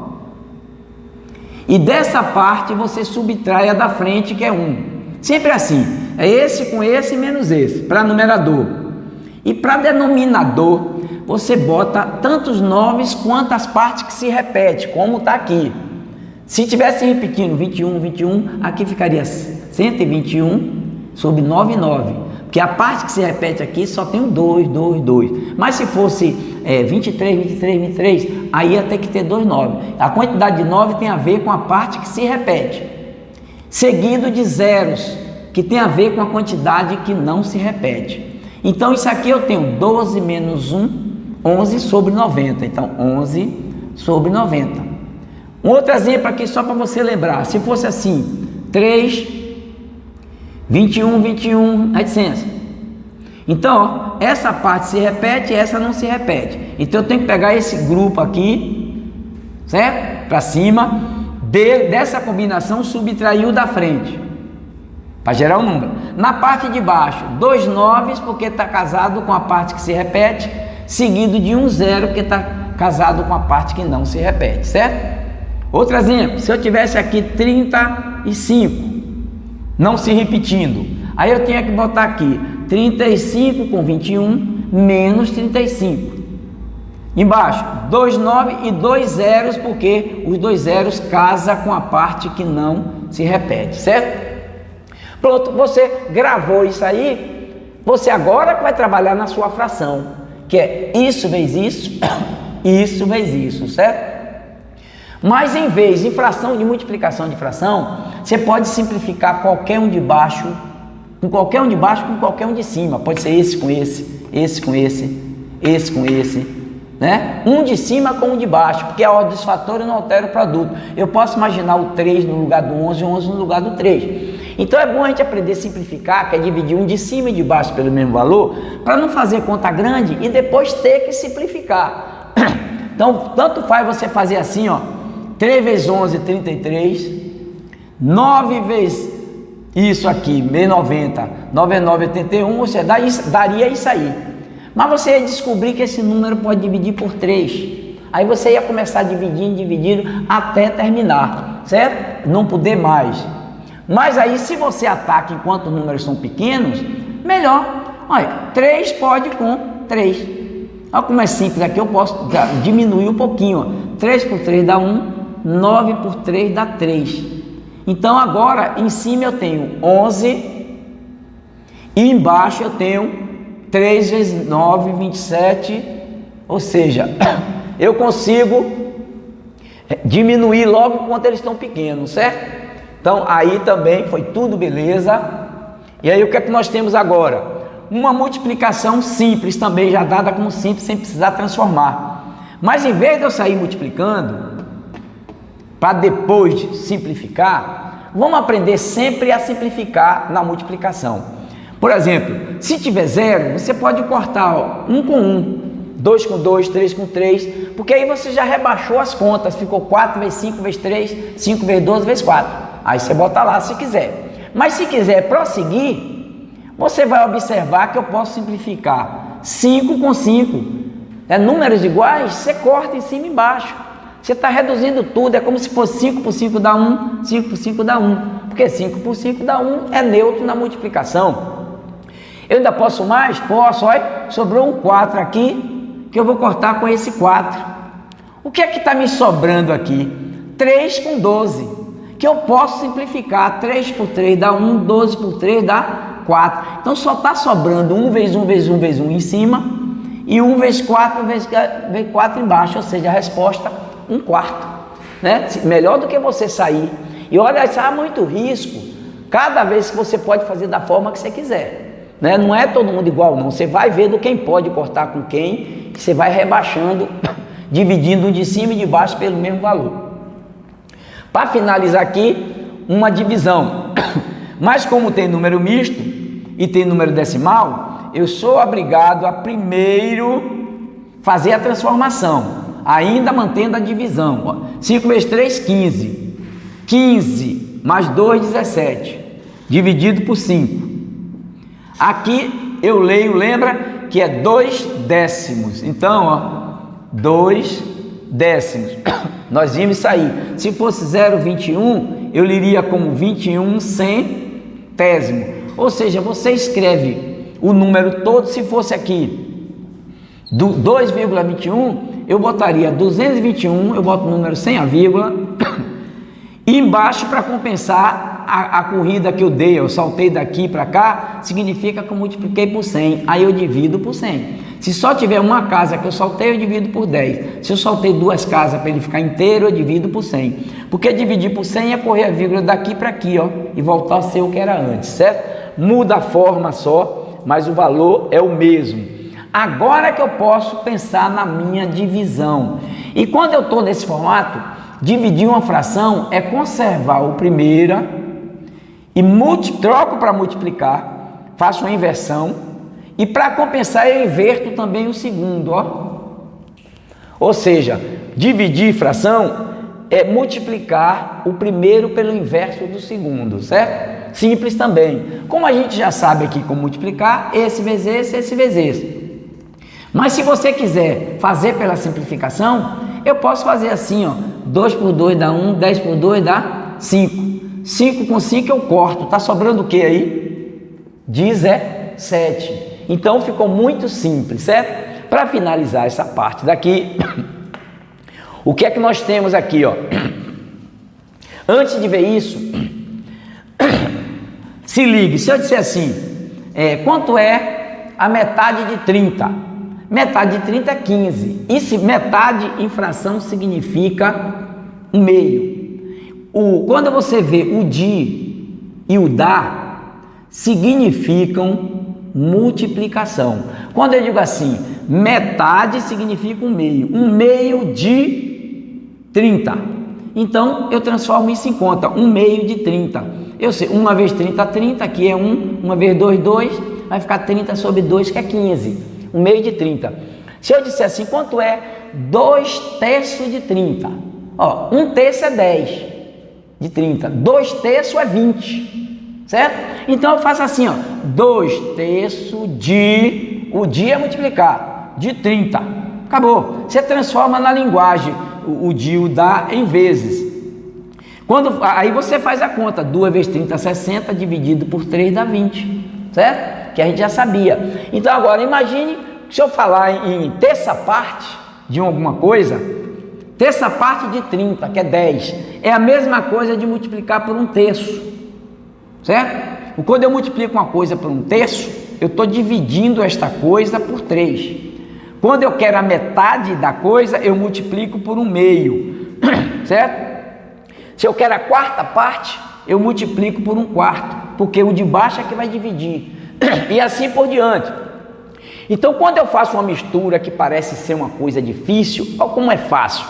E dessa parte você subtrai a da frente, que é 1. Sempre assim, é esse com esse menos esse, para numerador. E para denominador, você bota tantos 9 quanto as partes que se repetem, como está aqui. Se tivesse repetindo 21, 21, aqui ficaria 121 sobre 9, 9. Porque a parte que se repete aqui só tem o 2, 2, 2. Mas se fosse 23, 23, 23, aí ia ter que ter 2, 9. A quantidade de 9 tem a ver com a parte que se repete, seguido de zeros, que tem a ver com a quantidade que não se repete. Então isso aqui eu tenho 12 menos 1, 11 sobre 90. Então 11 sobre 90. Um outro exemplo aqui só para você lembrar. Se fosse assim, 3, 21, 21, a licença. Então, ó, essa parte se repete, essa não se repete. Então eu tenho que pegar esse grupo aqui, certo? Para cima, dessa combinação subtrair o da frente, para gerar um número. Na parte de baixo, 2 9, porque está casado com a parte que se repete, seguido de 1 0, porque está casado com a parte que não se repete, certo? Outro exemplo, se eu tivesse aqui 35, não se repetindo, aí eu tinha que botar aqui 35 com 21 menos 35. Embaixo, 2 9 e 2 zeros, porque os 2 zeros casam com a parte que não se repete, certo? Pronto, você gravou isso aí, você agora vai trabalhar na sua fração, que é isso vezes isso, isso vezes isso, certo? Mas em vez de fração de multiplicação de fração, você pode simplificar qualquer um de baixo, com qualquer um de baixo com qualquer um de cima. Pode ser esse com esse, esse com esse, esse com esse, né? Um de cima com um de baixo, porque a ordem dos fatores não altera o produto. Eu posso imaginar o 3 no lugar do 11 e o 11 no lugar do 3. Então é bom a gente aprender a simplificar, que é dividir um de cima e de baixo pelo mesmo valor, para não fazer conta grande e depois ter que simplificar. Então, tanto faz você fazer assim, ó, 3 vezes 11, 33, 9 vezes isso aqui, 690, 99, 81, você daria isso aí. Mas você ia descobrir que esse número pode dividir por 3. Aí você ia começar dividindo até terminar, certo? Não poder mais. Mas aí, se você ataca enquanto os números são pequenos, melhor. Olha, 3 pode com 3. Olha como é simples aqui, eu posso diminuir um pouquinho. Ó. 3 por 3 dá 1, 9 por 3 dá 3. Então agora, em cima eu tenho 11 e embaixo eu tenho 3 vezes 9, 27. Ou seja, eu consigo diminuir logo enquanto eles estão pequenos, certo? Então, aí também foi tudo beleza. E aí, o que é que nós temos agora? Uma multiplicação simples também, já dada como simples, sem precisar transformar. Mas, em vez de eu sair multiplicando, para depois simplificar, vamos aprender sempre a simplificar na multiplicação. Por exemplo, se tiver 0, você pode cortar, ó, 1 com 1, 2 com 2, 3 com 3, porque aí você já rebaixou as contas, ficou 4 vezes 5 vezes 3, 5 vezes 12 vezes 4. Aí você bota lá se quiser. Mas se quiser prosseguir, você vai observar que eu posso simplificar 5 com 5. Números iguais, você corta em cima e embaixo. Você está reduzindo tudo, é como se fosse 5 por 5 dá 1, 5 por 5 dá 1. Porque 5 por 5 dá 1, é neutro na multiplicação. Eu ainda posso mais? Posso, olha, sobrou um 4 aqui, que eu vou cortar com esse 4. O que é que está me sobrando aqui? 3 com 12. Que eu posso simplificar, 3 por 3 dá 1, 12 por 3 dá 4. Então só está sobrando 1 vezes 1 vezes 1 vezes 1 em cima e 1 vezes 4 vezes 4 embaixo, ou seja, a resposta 1/4. Né? Melhor do que você sair. E olha, isso há muito risco, cada vez que você pode fazer da forma que você quiser. Né? Não é todo mundo igual não, você vai vendo quem pode cortar com quem, você vai rebaixando, dividindo um de cima e de baixo pelo mesmo valor. Para finalizar aqui, uma divisão. Mas como tem número misto e tem número decimal, eu sou obrigado a primeiro fazer a transformação, ainda mantendo a divisão. 5 vezes 3, 15. 15 mais 2, 17. Dividido por 5. Aqui eu leio, lembra que é 2 décimos. Então, ó, 2 décimos. Nós vimos isso aí. Se fosse 0,21, eu leria como 21 centésimo. Ou seja, você escreve o número todo. Se fosse aqui 2,21, eu botaria 221, eu boto o número sem a vírgula. E embaixo, para compensar a corrida que eu dei, eu saltei daqui para cá, significa que eu multipliquei por 100. Aí eu divido por 100. Se só tiver uma casa que eu saltei, eu divido por 10. Se eu saltei 2 casas para ele ficar inteiro, eu divido por 100. Porque dividir por 100 é correr a vírgula daqui para aqui, ó, e voltar a ser o que era antes, certo? Muda a forma só, mas o valor é o mesmo. Agora que eu posso pensar na minha divisão. E quando eu estou nesse formato, dividir uma fração é conservar o primeira e troco para multiplicar, faço uma inversão. E para compensar, eu inverto também o segundo, ó. Ou seja, dividir fração é multiplicar o primeiro pelo inverso do segundo, certo? Simples também. Como a gente já sabe aqui como multiplicar, esse vezes esse vezes esse. Mas se você quiser fazer pela simplificação, eu posso fazer assim, ó. 2 por 2 dá 1, 10 por 2 dá 5. 5 com 5 eu corto. Tá sobrando o que aí? 17. Então ficou muito simples, certo? Para finalizar essa parte daqui, o que é que nós temos aqui, ó? Antes de ver isso, se ligue, se eu disser assim, quanto é a metade de 30? Metade de 30 é 15. E se metade em fração significa um meio. Quando você vê o de e o da, significam multiplicação. Quando eu digo assim, metade significa um meio de 30. Então, eu transformo isso em conta, um meio de 30. Eu sei, 1 vezes 30, 30, aqui é 1, 1 vezes 2, 2, vai ficar 30 sobre 2, que é 15. Um meio de 30. Se eu disser assim, quanto é 2 terços de 30? Ó, 1 terço é 10 de 30, 2 terços é 20, certo? Então eu faço assim, ó, 2 terços de, o de é multiplicar, de 30. Acabou. Você transforma na linguagem o de e o da em vezes. Aí você faz a conta, 2 vezes 30, 60, dividido por 3 dá 20, certo? Que a gente já sabia. Então agora imagine, se eu falar em terça parte de alguma coisa, terça parte de 30, que é 10, é a mesma coisa de multiplicar por 1 terço, certo? Quando eu multiplico uma coisa por 1 terço, eu estou dividindo esta coisa por 3. Quando eu quero a metade da coisa, eu multiplico por 1 meio, certo? Se eu quero a quarta parte, eu multiplico por 1 quarto, porque o de baixo é que vai dividir, e assim por diante. Então, quando eu faço uma mistura que parece ser uma coisa difícil, olha como é fácil.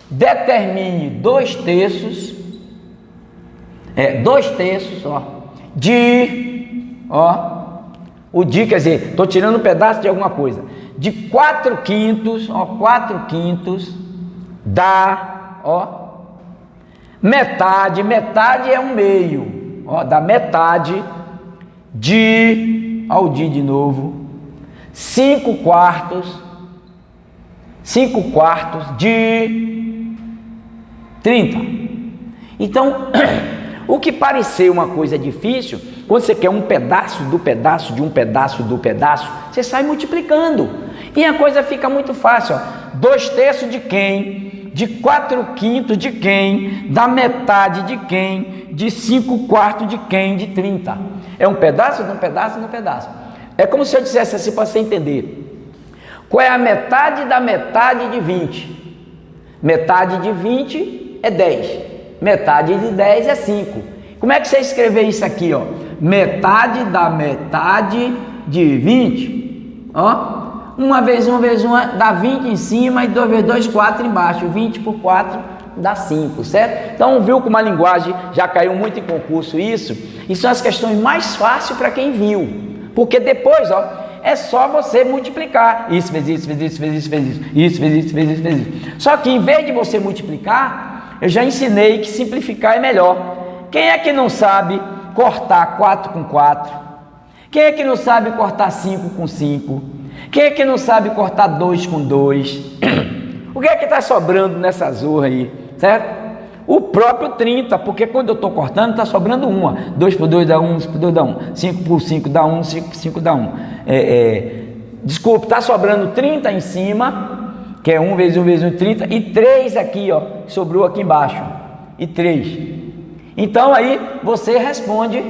Determine 2 terços, 2 terços, ó, de, ó, o de, quer dizer, estou tirando um pedaço de alguma coisa, de 4 quintos, ó, 4 quintos, dá, ó, metade, metade é 1 meio, ó, dá metade de, ó, o de novo, 5 quartos de 30. Então, o que parecer uma coisa difícil, quando você quer um pedaço do pedaço de um pedaço do pedaço, você sai multiplicando. E a coisa fica muito fácil, ó. 2 terços de quem? De 4 quintos de quem? Da metade de quem? De 5 quartos de quem? De 30. É um pedaço de um pedaço de um pedaço. É como se eu dissesse assim para você entender. Qual é a metade da metade de 20? Metade de 20 é 10. Metade de 10 é 5. Como é que você escrever isso aqui, ó? Metade da metade de 20, ó. 1 vezes 1 vezes 1 dá 20 em cima e 2 vezes 2, 4 embaixo. 20 por 4 dá 5, certo? Então, viu como a linguagem já caiu muito em concurso isso? E são as questões mais fáceis para quem viu. Porque depois, ó, é só você multiplicar. Isso fez isso, fez isso, fez isso, fez isso. Isso fez isso, fez isso, fez isso. Só que em vez de você multiplicar, eu já ensinei que simplificar é melhor. Quem é que não sabe cortar 4 com 4? Quem é que não sabe cortar 5 com 5? Quem é que não sabe cortar 2 com 2? O que é que está sobrando nessa zorra aí, certo? O próprio 30, porque quando eu estou cortando, está sobrando 1. 2 por 2 dá 1, 2 por 2 dá 1. 5 por 5 dá 1, 5 por 5 dá 1. Desculpe, está sobrando 30 em cima, que é 1 vezes 1 vezes 1, 30. E 3 aqui, ó, sobrou aqui embaixo. E 3. Então aí você responde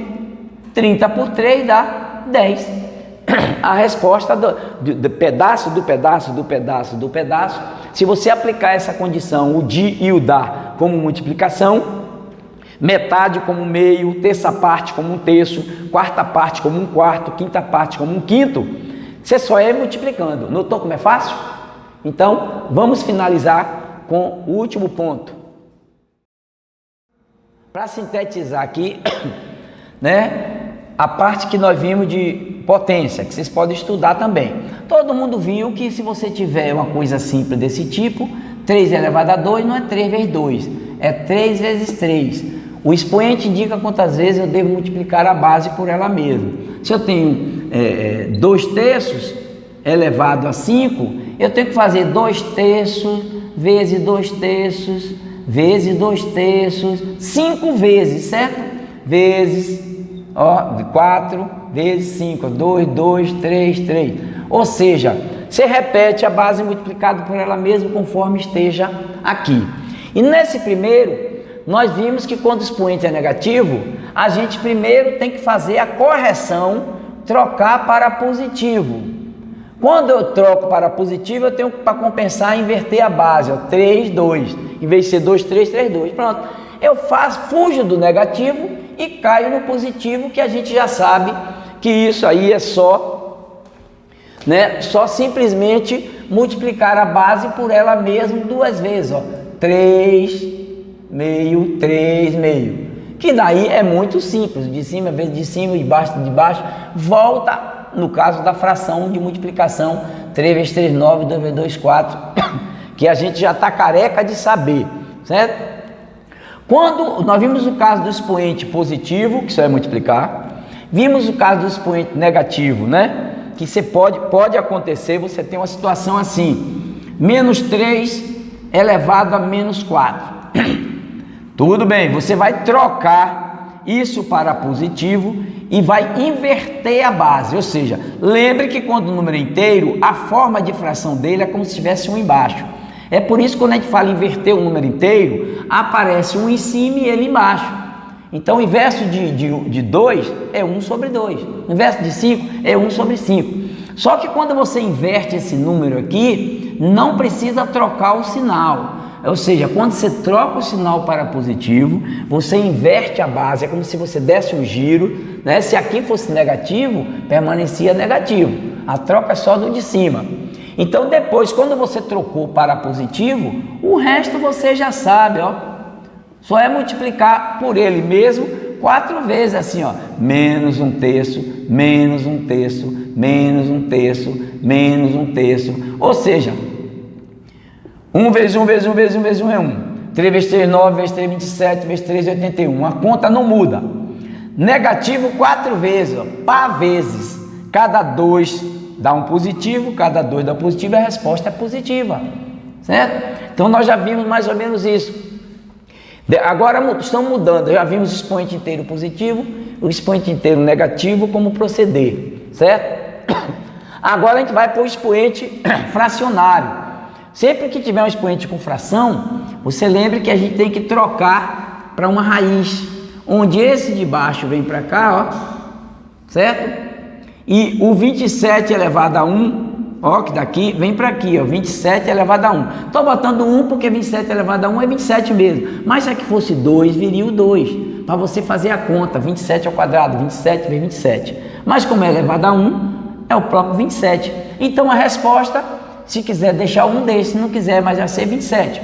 30 por 3 dá 10. A resposta do pedaço, do pedaço, do pedaço, do pedaço. Se você aplicar essa condição, o de e o da, como multiplicação, metade como meio, terça parte como 1 terço, quarta parte como 1 quarto, quinta parte como 1 quinto, você só é multiplicando. Notou como é fácil? Então, vamos finalizar com o último ponto. Para sintetizar aqui, né, a parte que nós vimos de potência, que vocês podem estudar também. Todo mundo viu que se você tiver uma coisa simples desse tipo, 3 elevado a 2 não é 3 vezes 2, é 3 vezes 3. O expoente indica quantas vezes eu devo multiplicar a base por ela mesma. Se eu tenho 2 terços elevado a 5, eu tenho que fazer 2 terços vezes 2 terços vezes 2 terços, 5 vezes, certo? Vezes, ó, 4 vezes 5, 2, 2, 3, 3. Ou seja, você repete a base multiplicada por ela mesma conforme esteja aqui. E nesse primeiro, nós vimos que quando o expoente é negativo, a gente primeiro tem que fazer a correção, trocar para positivo. Quando eu troco para positivo, eu tenho para compensar inverter a base, ó, 3, 2. Em vez de ser 2, 3, 3, 2. Pronto. Eu fujo do negativo e caio no positivo, que a gente já sabe que isso aí é só simplesmente multiplicar a base por ela mesma duas vezes, ó. 3 meio, 3 meio. Que daí é muito simples, de cima vezes de cima, de baixo, volta no caso da fração de multiplicação, 3 vezes 3, 9, 2 vezes 2, 4, que a gente já está careca de saber, certo? Quando nós vimos o caso do expoente positivo, que isso é multiplicar, vimos o caso do expoente negativo, né? Que você pode acontecer, você tem uma situação assim, menos 3 elevado a menos 4. Tudo bem, você vai trocar isso para positivo e vai inverter a base, ou seja, lembre que quando o número é inteiro, a forma de fração dele é como se tivesse um embaixo. É por isso que quando a gente fala inverter o número inteiro, aparece um em cima e ele embaixo. Então o inverso de 2 é 1 sobre 2, o inverso de 5 é 1 sobre 5. Só que quando você inverte esse número aqui, não precisa trocar o sinal. Ou seja, quando você troca o sinal para positivo, você inverte a base, é como se você desse um giro, né? Se aqui fosse negativo, permanecia negativo. A troca é só do de cima. Então depois, quando você trocou para positivo, o resto você já sabe, ó. Só é multiplicar por ele mesmo 4 vezes, assim, ó. Menos 1/3, menos 1/3, menos 1/3, menos 1/3. Ou seja, 1 vezes 1 vezes 1 vezes 1 vezes 1 é 1. 3 vezes 3, 9 vezes 3, 27, vezes 3, 81. A conta não muda. Negativo 4 vezes, ó, par vezes. Cada 2 dá um positivo, cada 2 dá um positivo, a resposta é positiva. Certo? Então nós já vimos mais ou menos isso. Agora estamos mudando, já vimos o expoente inteiro positivo, o expoente inteiro negativo, como proceder. Certo? Agora a gente vai para o expoente fracionário. Sempre que tiver um expoente com fração, você lembre que a gente tem que trocar para uma raiz, onde esse de baixo vem para cá, ó, certo? E o 27 elevado a 1, ó, que daqui vem para aqui, ó, 27 elevado a 1. Estou botando 1 porque 27 elevado a 1 é 27 mesmo, mas se aqui fosse 2, viria o 2, para você fazer a conta, 27 ao quadrado, 27 vezes 27. Mas como é elevado a 1, é o próprio 27. Então a resposta, se quiser deixar um desse, se não quiser, mas vai ser 27.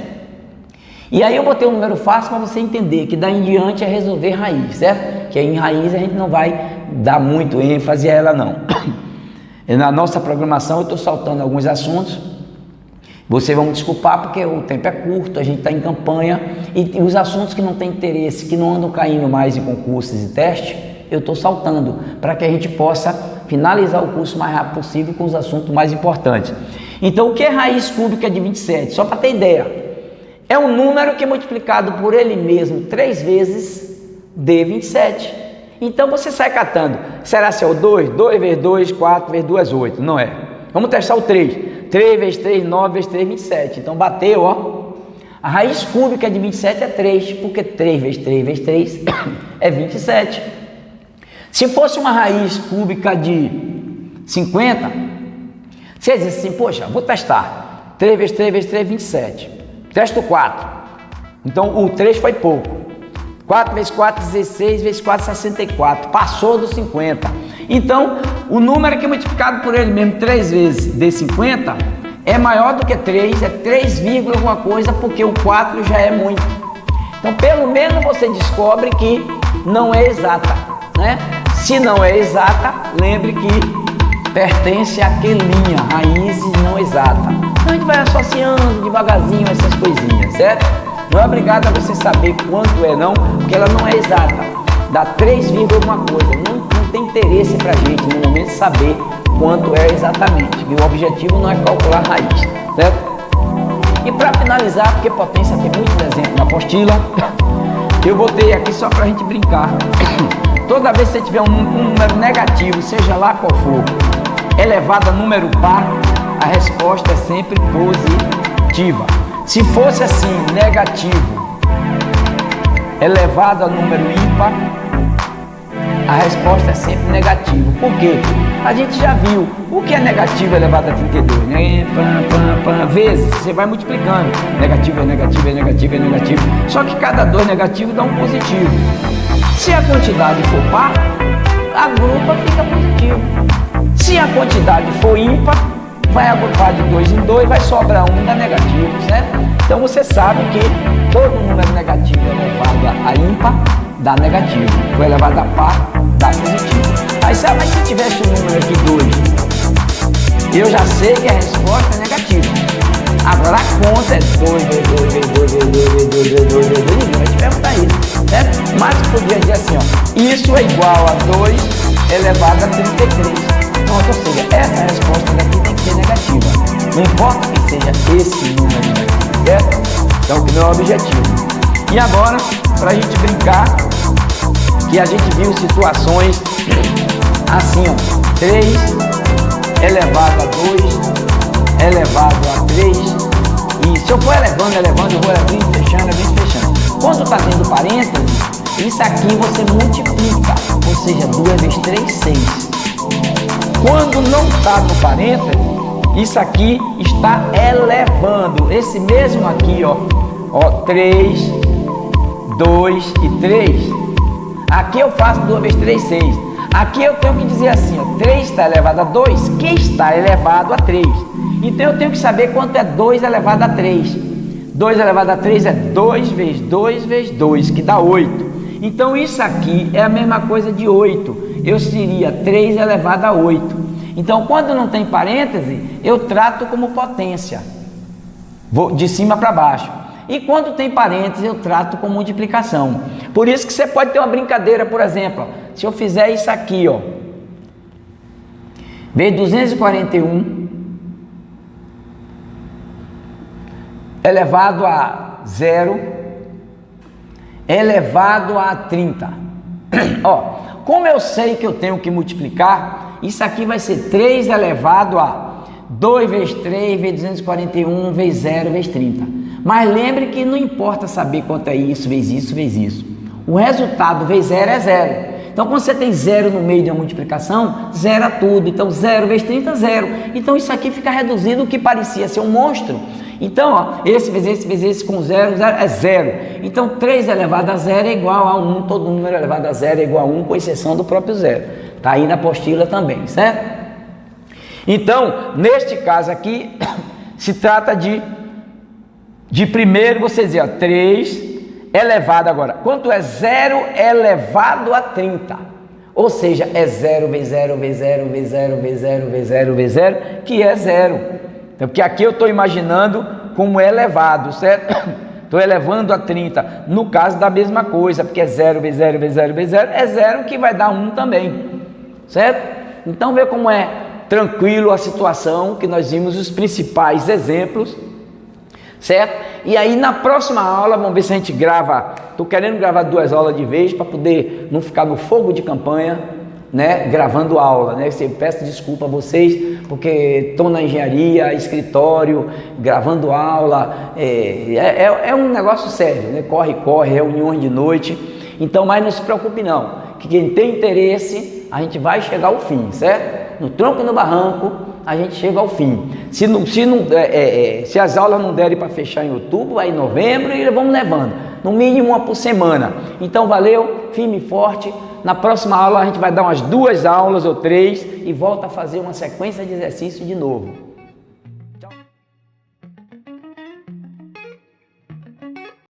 E aí eu botei um número fácil para você entender que daí em diante é resolver raiz, certo? Que aí em raiz a gente não vai dar muito ênfase a ela não. Na nossa programação eu estou saltando alguns assuntos. Vocês vão me desculpar porque o tempo é curto, a gente está em campanha e os assuntos que não têm interesse, que não andam caindo mais em concursos e testes, eu estou saltando para que a gente possa finalizar o curso o mais rápido possível com os assuntos mais importantes. Então, o que é raiz cúbica de 27? Só para ter ideia, é um número que é multiplicado por ele mesmo 3 vezes de 27. Então, você sai catando. Será se é o 2? 2 vezes 2, 4 vezes 2, 8. Não é. Vamos testar o 3. 3 vezes 3, 9 vezes 3, 27. Então, bateu, ó. A raiz cúbica de 27 é 3, porque 3 vezes 3 vezes 3 é 27. Se fosse uma raiz cúbica de 50, você diz assim, poxa, vou testar. 3 vezes 3 vezes 3, 27. Testo 4. Então, o 3 foi pouco. 4 vezes 4, 16, vezes 4, 64. Passou dos 50. Então, o número que é multiplicado por ele mesmo 3 vezes de 50 é maior do que 3, é 3, alguma coisa, porque o 4 já é muito. Então, pelo menos você descobre que não é exata, né? Se não é exata, lembre que pertence àquelinha, raízes não exata. Então a gente vai associando devagarzinho essas coisinhas, certo? Não é obrigado a você saber quanto é não, porque ela não é exata. Dá 3, alguma coisa. Não tem interesse pra gente no momento de saber quanto é exatamente. E o objetivo não é calcular a raiz, certo? E para finalizar, porque potência tem muitos exemplos na apostila, eu botei aqui só pra gente brincar. Toda vez que você tiver um número negativo, seja lá qual for, elevado a número par, a resposta é sempre positiva. Se fosse assim, negativo elevado a número ímpar, a A resposta é sempre negativa. Por quê? A gente já viu o que é negativo elevado a 32, né? Vezes, você vai multiplicando. Negativo é negativo, é negativo, é negativo. Só que cada 2 negativo dá um positivo. Se a quantidade for par, a grupa fica positivo. Se a quantidade for ímpar, vai agrupar de 2 em 2, vai sobrar um da negativo, certo? Então você sabe que todo número negativo elevado a ímpar dá negativo, foi elevado a par, dá positivo. Aí você, mas se tivesse um número aqui 2, eu já sei que a resposta é negativa. Agora a conta é 2 vezes 2 vezes 2 vezes 2 vezes 2 vezes 2 vezes 2, ninguém vai te perguntar isso, certo? Mas podia dizer assim, ó, isso é igual a 2 elevado a 33. Pronto, ou seja, essa resposta daqui tem que ser negativa. Não importa que seja esse número negativo, certo? Então, que não é o objetivo. E agora, para a gente brincar, que a gente viu situações assim, ó, 3 elevado a 2 elevado a 3, e se eu for elevando, eu vou abrindo, fechando. Quando está dentro do parênteses, isso aqui você multiplica, ou seja, 2 vezes 3, 6. Quando não está no parênteses, isso aqui está elevando, esse mesmo aqui, ó, 3, 2 e 3, aqui eu faço 2 vezes 3, 6. Aqui eu tenho que dizer assim, ó, 3 está elevado a 2, que está elevado a 3. Então eu tenho que saber quanto é 2 elevado a 3. 2 elevado a 3 é 2 vezes 2 vezes 2, que dá 8. Então isso aqui é a mesma coisa de 8. Eu seria 3 elevado a 8. Então quando não tem parêntese, eu trato como potência. Vou de cima para baixo. E quando tem parênteses, eu trato com multiplicação. Por isso que você pode ter uma brincadeira, por exemplo, ó, se eu fizer isso aqui, ó, vezes 241 elevado a 0 elevado a 30. Ó, como eu sei que eu tenho que multiplicar, isso aqui vai ser 3 elevado a 2 vezes 3 vezes 241 vezes 0 vezes 30. Mas lembre que não importa saber quanto é isso, vezes isso, vezes isso. O resultado vezes 0 é 0. Então, quando você tem 0 no meio de uma multiplicação, zera tudo. Então, 0 vezes 30, 0. Então, isso aqui fica reduzido, o que parecia ser um monstro. Então, ó, esse vezes esse com 0, 0 é 0. Então, 3 elevado a 0 é igual a 1. Todo número elevado a 0 é igual a 1, com exceção do próprio 0. Está aí na apostila também, certo? Então, neste caso aqui, se trata de primeiro você dizer, ó, 3 elevado agora. Quanto é 0 elevado a 30? Ou seja, é 0 vezes 0 vezes 0 vezes 0 vezes 0 vezes 0 vezes 0, que é 0. Então, porque aqui eu estou imaginando como é elevado, certo? Estou elevando a 30. No caso da mesma coisa, porque é 0 vezes 0 vezes 0 vezes 0, é 0 que vai dar 1 também, certo? Então, vê como é tranquilo a situação, que nós vimos os principais exemplos, certo? E aí na próxima aula, vamos ver se a gente grava, estou querendo gravar 2 aulas de vez, para poder não ficar no fogo de campanha, né, gravando aula, né? Eu peço desculpa a vocês, porque estou na engenharia, escritório, gravando aula, é um negócio sério, né? Corre, reuniões de noite, então, mas não se preocupe não, que quem tem interesse, a gente vai chegar ao fim, certo? No tronco e no barranco, a gente chega ao fim. Se as aulas não derem para fechar em outubro, aí em novembro, e vamos levando, no mínimo uma por semana. Então, valeu, firme e forte. Na próxima aula a gente vai dar umas 2 aulas ou 3 e volta a fazer uma sequência de exercício de novo.